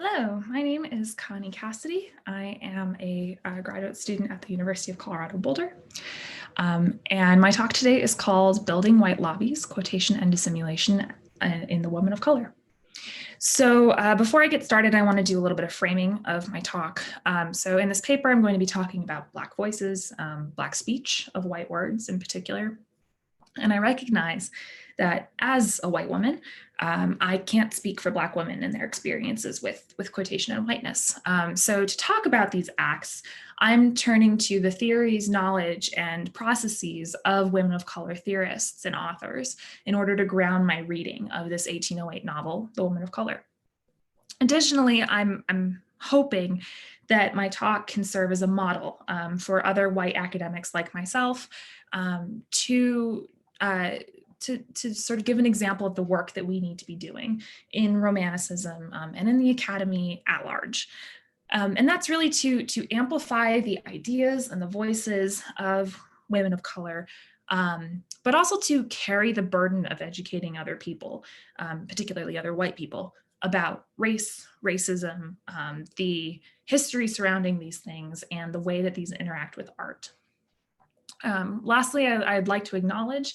Hello, my name is Conny Cassity. I am a graduate student at the University of Colorado Boulder. And my talk today is called Building White Lobbies, Quotation and Dissimulation in the Woman of Color. So before I get started, I want to do a little bit of framing of my talk. So in this paper, I'm going to be talking about Black voices, Black speech of white words in particular. And I recognize that as a white woman, I can't speak for Black women and their experiences with quotation and whiteness. So to talk about these acts, I'm turning to the theories, knowledge, and processes of women of color theorists and authors in order to ground my reading of this 1808 novel, The Woman of Color. Additionally, I'm hoping that my talk can serve as a model for other white academics like myself to sort of give an example of the work that we need to be doing in Romanticism and in the academy at large. And that's really to amplify the ideas and the voices of women of color, but also to carry the burden of educating other people, particularly other white people, about race, racism, the history surrounding these things, and the way that these interact with art. Lastly, I'd like to acknowledge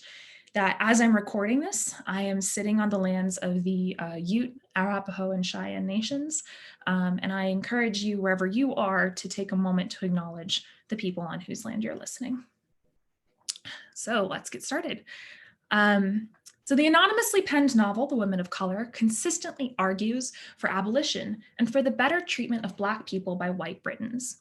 that as I'm recording this, I am sitting on the lands of the Ute, Arapaho, and Cheyenne nations. And I encourage you, wherever you are, to take a moment to acknowledge the people on whose land you're listening. So let's get started. So the anonymously penned novel, The Woman of Color, consistently argues for abolition and for the better treatment of Black people by white Britons.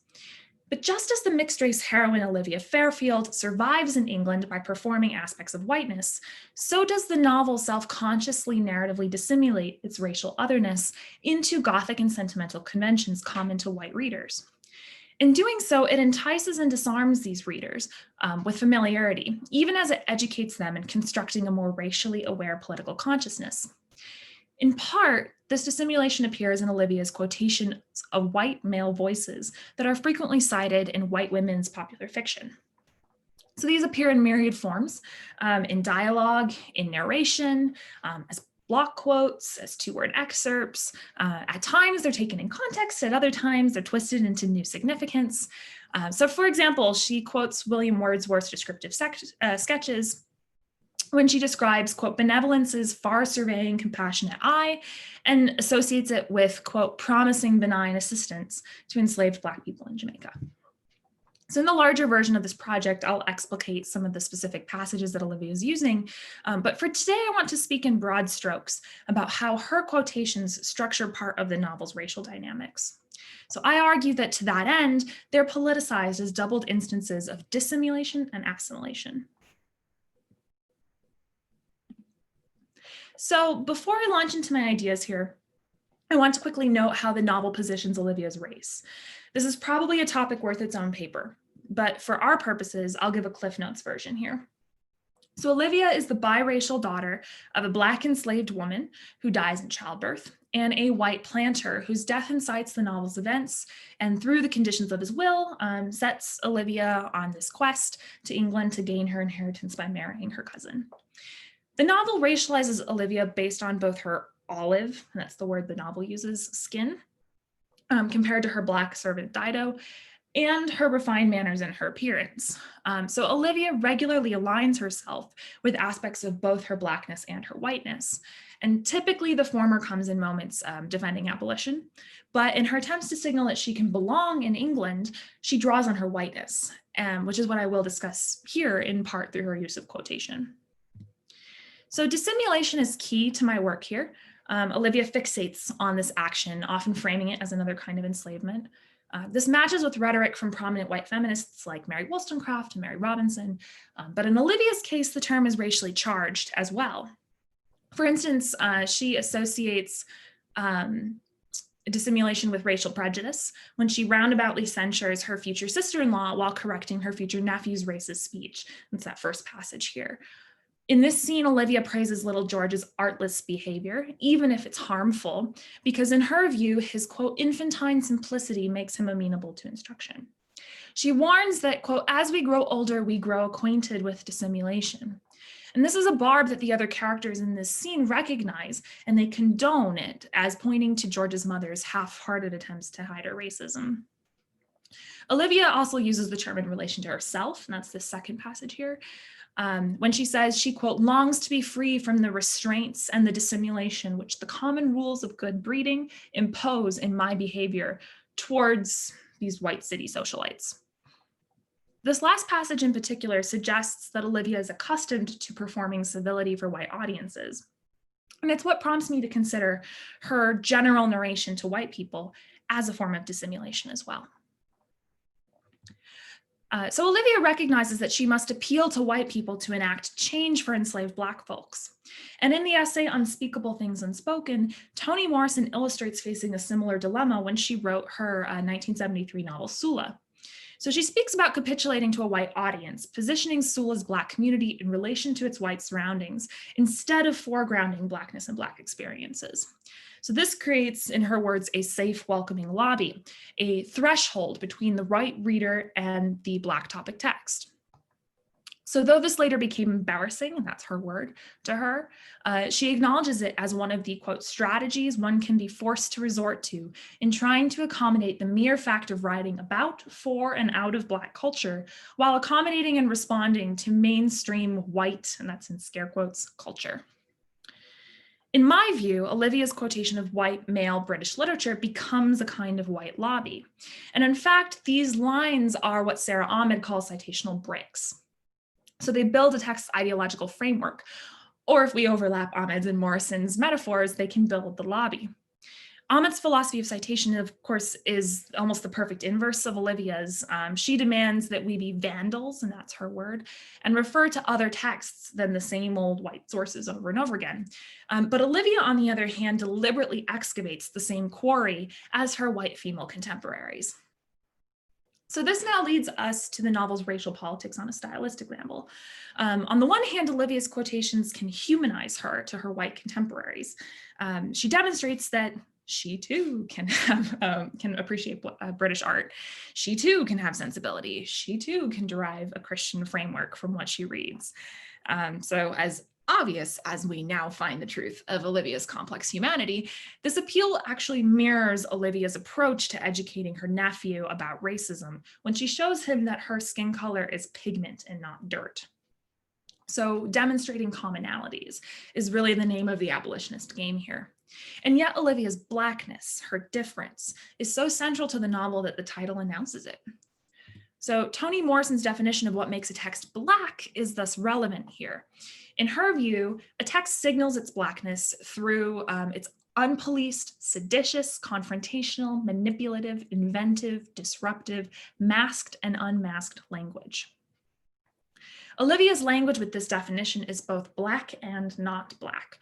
But just as the mixed-race heroine Olivia Fairfield survives in England by performing aspects of whiteness, so does the novel self-consciously narratively dissimulate its racial otherness into Gothic and sentimental conventions common to white readers. In doing so, it entices and disarms these readers with familiarity, even as it educates them in constructing a more racially aware political consciousness. In part, this dissimulation appears in Olivia's quotations of white male voices that are frequently cited in white women's popular fiction. So these appear in myriad forms, in dialogue, in narration, as block quotes, as two-word excerpts. At times they're taken in context, at other times they're twisted into new significance. So for example, she quotes William Wordsworth's descriptive sketches when she describes, quote, benevolence's far-surveying, compassionate eye, and associates it with, quote, promising benign assistance to enslaved Black people in Jamaica. So in the larger version of this project, I'll explicate some of the specific passages that Olivia is using. But for today, I want to speak in broad strokes about how her quotations structure part of the novel's racial dynamics. So I argue that to that end, they're politicized as doubled instances of dissimulation and assimilation. So before I launch into my ideas here, I want to quickly note how the novel positions Olivia's race. This is probably a topic worth its own paper, but for our purposes, I'll give a Cliff Notes version here. So Olivia is the biracial daughter of a Black enslaved woman who dies in childbirth and a white planter whose death incites the novel's events and through the conditions of his will sets Olivia on this quest to England to gain her inheritance by marrying her cousin. The novel racializes Olivia based on both her olive, and that's the word the novel uses, skin, compared to her Black servant Dido, and her refined manners and her appearance. So Olivia regularly aligns herself with aspects of both her Blackness and her whiteness. And typically the former comes in moments defending abolition, but in her attempts to signal that she can belong in England, she draws on her whiteness, which is what I will discuss here in part through her use of quotation. So dissimulation is key to my work here. Olivia fixates on this action, often framing it as another kind of enslavement. This matches with rhetoric from prominent white feminists like Mary Wollstonecraft and Mary Robinson, but in Olivia's case, the term is racially charged as well. For instance, she associates dissimulation with racial prejudice when she roundaboutly censures her future sister-in-law while correcting her future nephew's racist speech. That's that first passage here. In this scene, Olivia praises little George's artless behavior, even if it's harmful, because in her view, his, quote, infantine simplicity makes him amenable to instruction. She warns that, quote, as we grow older, we grow acquainted with dissimulation. And this is a barb that the other characters in this scene recognize, and they condone it as pointing to George's mother's half-hearted attempts to hide her racism. Olivia also uses the term in relation to herself, and that's the second passage here, when she says she, quote, longs to be free from the restraints and the dissimulation which the common rules of good breeding impose in my behavior towards these white city socialites. This last passage in particular suggests that Olivia is accustomed to performing civility for white audiences. And it's what prompts me to consider her general narration to white people as a form of dissimulation as well. So Olivia recognizes that she must appeal to white people to enact change for enslaved Black folks. And in the essay Unspeakable Things Unspoken, Toni Morrison illustrates facing a similar dilemma when she wrote her 1973 novel Sula. So she speaks about capitulating to a white audience, positioning Sula's Black community in relation to its white surroundings, instead of foregrounding Blackness and Black experiences. So this creates, in her words, a safe, welcoming lobby, a threshold between the white reader and the Black topic text. So though this later became embarrassing, and that's her word, to her, she acknowledges it as one of the, quote, strategies one can be forced to resort to in trying to accommodate the mere fact of writing about, for, and out of Black culture, while accommodating and responding to mainstream white, and that's in scare quotes, culture. In my view, Olivia's quotation of white male British literature becomes a kind of white lobby. And in fact, these lines are what Sarah Ahmed calls citational bricks. So they build a text's ideological framework, or if we overlap Ahmed's and Morrison's metaphors, they can build the lobby. Ahmed's philosophy of citation, of course, is almost the perfect inverse of Olivia's. She demands that we be vandals, and that's her word, and refer to other texts than the same old white sources over and over again. But Olivia, on the other hand, deliberately excavates the same quarry as her white female contemporaries. So this now leads us to the novel's racial politics on a stylistic level. On the one hand, Olivia's quotations can humanize her to her white contemporaries. She demonstrates that she too can appreciate British art. She too can have sensibility. She too can derive a Christian framework from what she reads. So as obvious as we now find the truth of Olivia's complex humanity, this appeal actually mirrors Olivia's approach to educating her nephew about racism when she shows him that her skin color is pigment and not dirt. So demonstrating commonalities is really the name of the abolitionist game here. And yet Olivia's Blackness, her difference, is so central to the novel that the title announces it. So Toni Morrison's definition of what makes a text Black is thus relevant here. In her view, a text signals its Blackness through its unpoliced, seditious, confrontational, manipulative, inventive, disruptive, masked and unmasked language. Olivia's language with this definition is both Black and not Black.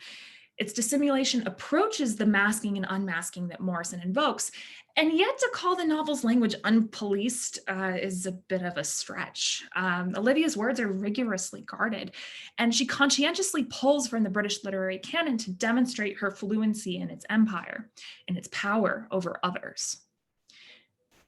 Its dissimulation approaches the masking and unmasking that Morrison invokes, and yet to call the novel's language unpoliced is a bit of a stretch. Olivia's words are rigorously guarded, and she conscientiously pulls from the British literary canon to demonstrate her fluency in its empire and its power over others.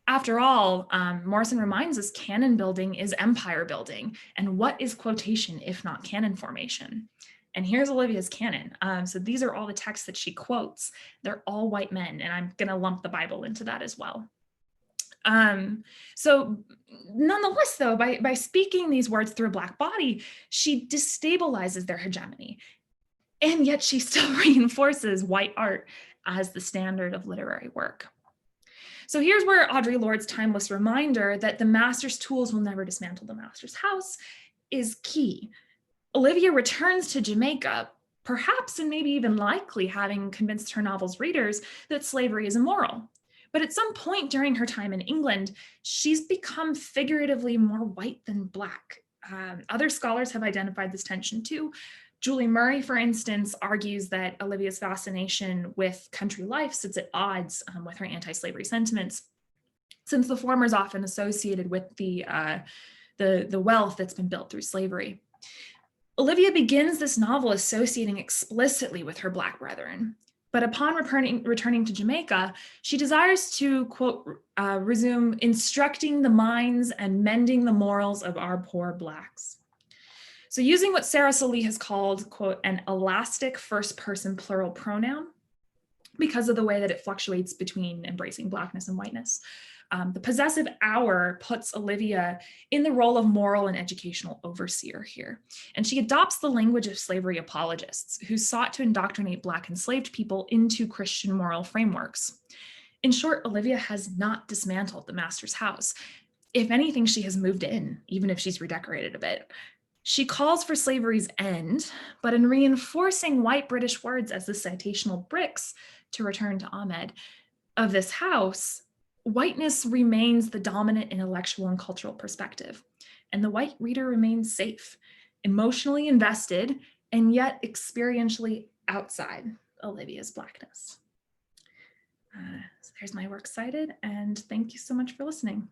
After all, Morrison reminds us canon building is empire building, and what is quotation if not canon formation? And here's Olivia's canon. So these are all the texts that she quotes. They're all white men, and I'm going to lump the Bible into that as well. So nonetheless, though, by speaking these words through a Black body, she destabilizes their hegemony. And yet she still reinforces white art as the standard of literary work. So here's where Audre Lorde's timeless reminder that the master's tools will never dismantle the master's house is key. Olivia returns to Jamaica, perhaps and maybe even likely having convinced her novel's readers that slavery is immoral. But at some point during her time in England, she's become figuratively more white than Black. Other scholars have identified this tension too. Julie Murray, for instance, argues that Olivia's fascination with country life sits at odds with her anti-slavery sentiments, since the former is often associated with the wealth that's been built through slavery. Olivia begins this novel associating explicitly with her Black brethren, but upon returning to Jamaica, she desires to, quote, resume instructing the minds and mending the morals of our poor Blacks. So using what Sarah Solie has called, quote, an elastic first person plural pronoun, because of the way that it fluctuates between embracing Blackness and whiteness. The possessive our puts Olivia in the role of moral and educational overseer here. And she adopts the language of slavery apologists who sought to indoctrinate Black enslaved people into Christian moral frameworks. In short, Olivia has not dismantled the master's house. If anything, she has moved in, even if she's redecorated a bit. She calls for slavery's end, but in reinforcing white British words as the citational bricks, to return to Ahmed, of this house, whiteness remains the dominant intellectual and cultural perspective, and the white reader remains safe, emotionally invested, and yet experientially outside Olivia's Blackness. So there's my works cited, and thank you so much for listening.